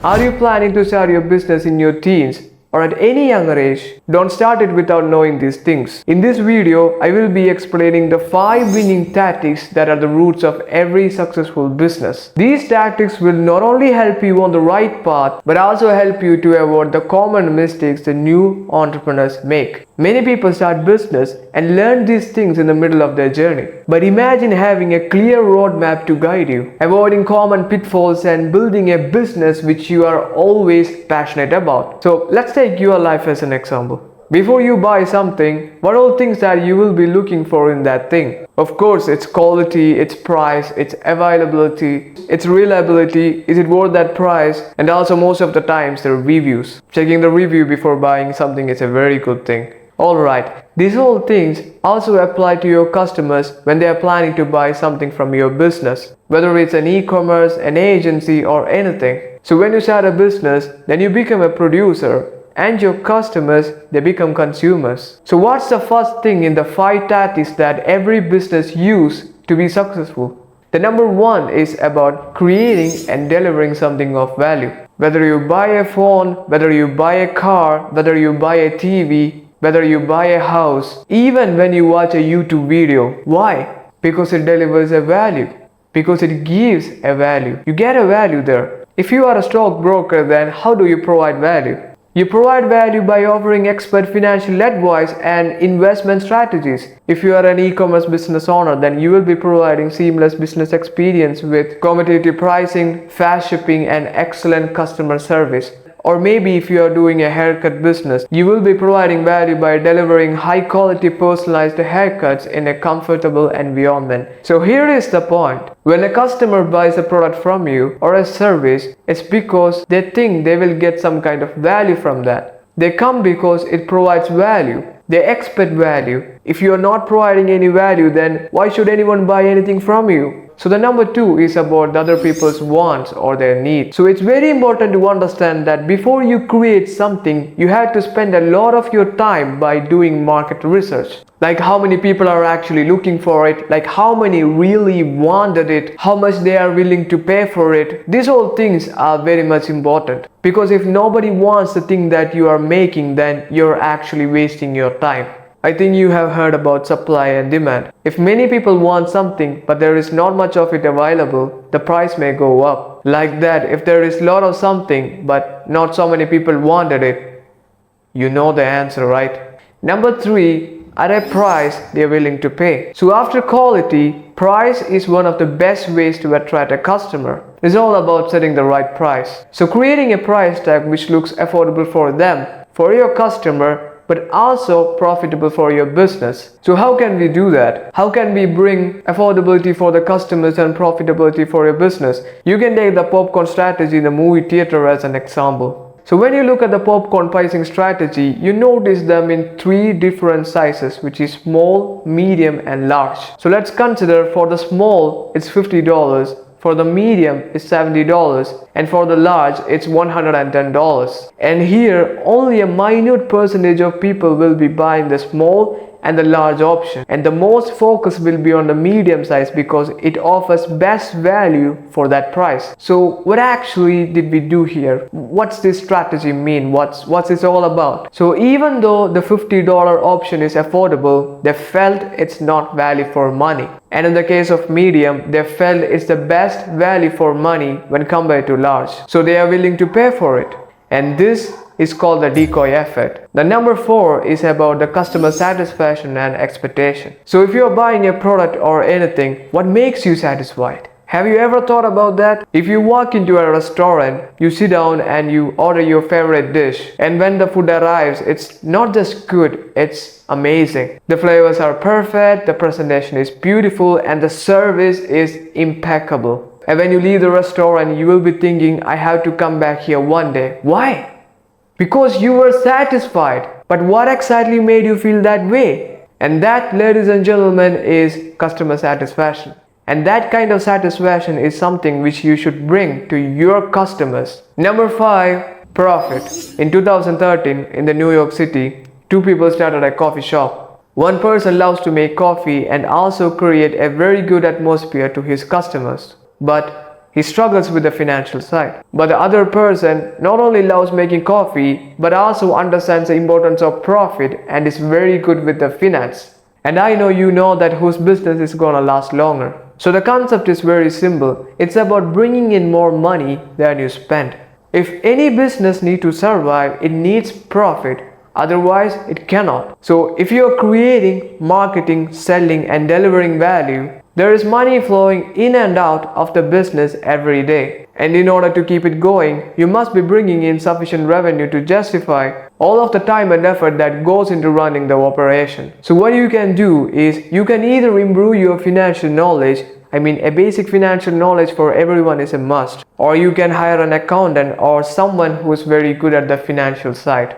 Are you planning to start your business in your teens or at any younger age? Don't start it without knowing these things. In this video, I will be explaining the 5 winning tactics that are the roots of every successful business. These tactics will not only help you on the right path, but also help you to avoid the common mistakes the new entrepreneurs make. Many people start business and learn these things in the middle of their journey. But imagine having a clear roadmap to guide you, avoiding common pitfalls and building a business which you are always passionate about. So let's take your life as an example. Before you buy something, what are all things that you will be looking for in that thing? Of course, its quality, its price, its availability, its reliability, is it worth that price? And also most of the times the reviews. Checking the review before buying something is a very good thing. Alright, these all things also apply to your customers when they are planning to buy something from your business, whether it's an e-commerce, an agency or anything. So when you start a business, then you become a producer and your customers, they become consumers. So what's the first thing in the 5 tactics that every business use to be successful? The number 1 is about creating and delivering something of value. Whether you buy a phone, whether you buy a car, whether you buy a TV, whether you buy a house, even when you watch a YouTube video. Why? Because it delivers a value. Because it gives a value. You get a value there. If you are a stockbroker, then how do you provide value? You provide value by offering expert financial advice and investment strategies. If you are an e-commerce business owner, then you will be providing seamless business experience with competitive pricing, fast shipping, and excellent customer service. Or maybe if you are doing a haircut business, you will be providing value by delivering high quality personalized haircuts in a comfortable environment. So here is the point. When a customer buys a product from you or a service, it's because they think they will get some kind of value from that. They come because it provides value. They expect value. If you are not providing any value, then why should anyone buy anything from you? So the number 2 is about the other people's wants or their needs. So it's very important to understand that before you create something, you have to spend a lot of your time by doing market research. Like how many people are actually looking for it, like how many really wanted it, how much they are willing to pay for it. These all things are very much important. Because if nobody wants the thing that you are making, then you're actually wasting your time. I think you have heard about supply and demand. If many people want something but there is not much of it available, the price may go up. Like that, if there is a lot of something but not so many people wanted it, you know the answer, right? Number 3, at a price they are willing to pay. So after quality, price is one of the best ways to attract a customer. It's all about setting the right price. So creating a price tag which looks affordable for them, for your customer, but also profitable for your business. So how can we do that? How can we bring affordability for the customers and profitability for your business? You can take the popcorn strategy in the movie theater as an example. So when you look at the popcorn pricing strategy, you notice them in 3 different sizes, which is small, medium and large. So let's consider for the small, it's $50. For the medium, it's $70, and for the large, it's $110. And here, only a minute percentage of people will be buying the small and the large option, and the most focus will be on the medium size because it offers best value for that price. So what actually did we do here? What's this strategy mean? What's this all about? So even though the $50 option is affordable, they felt it's not value for money. And in the case of medium, they felt it's the best value for money when compared to large. So they are willing to pay for it. And this is called the decoy effect. The number 4 is about the customer satisfaction and expectation. So if you are buying a product or anything, what makes you satisfied? Have you ever thought about that? If you walk into a restaurant, you sit down and you order your favorite dish, and when the food arrives, it's not just good, it's amazing. The flavors are perfect, the presentation is beautiful, and the service is impeccable. And when you leave the restaurant, you will be thinking, I have to come back here one day. Why? Because you were satisfied. But what exactly made you feel that way? And that, ladies and gentlemen, is customer satisfaction. And that kind of satisfaction is something which you should bring to your customers. Number 5, profit. In 2013, in the New York City, 2 people started a coffee shop. One person loves to make coffee and also create a very good atmosphere to his customers. But he struggles with the financial side. But the other person not only loves making coffee, but also understands the importance of profit and is very good with the finance. And I know you know that whose business is gonna last longer. So the concept is very simple. It's about bringing in more money than you spend. If any business needs to survive, it needs profit. Otherwise, it cannot. So if you are creating, marketing, selling and delivering value, there is money flowing in and out of the business every day. And in order to keep it going, you must be bringing in sufficient revenue to justify all of the time and effort that goes into running the operation. So what you can do is you can either improve your financial knowledge. A basic financial knowledge for everyone is a must. Or you can hire an accountant or someone who is very good at the financial side.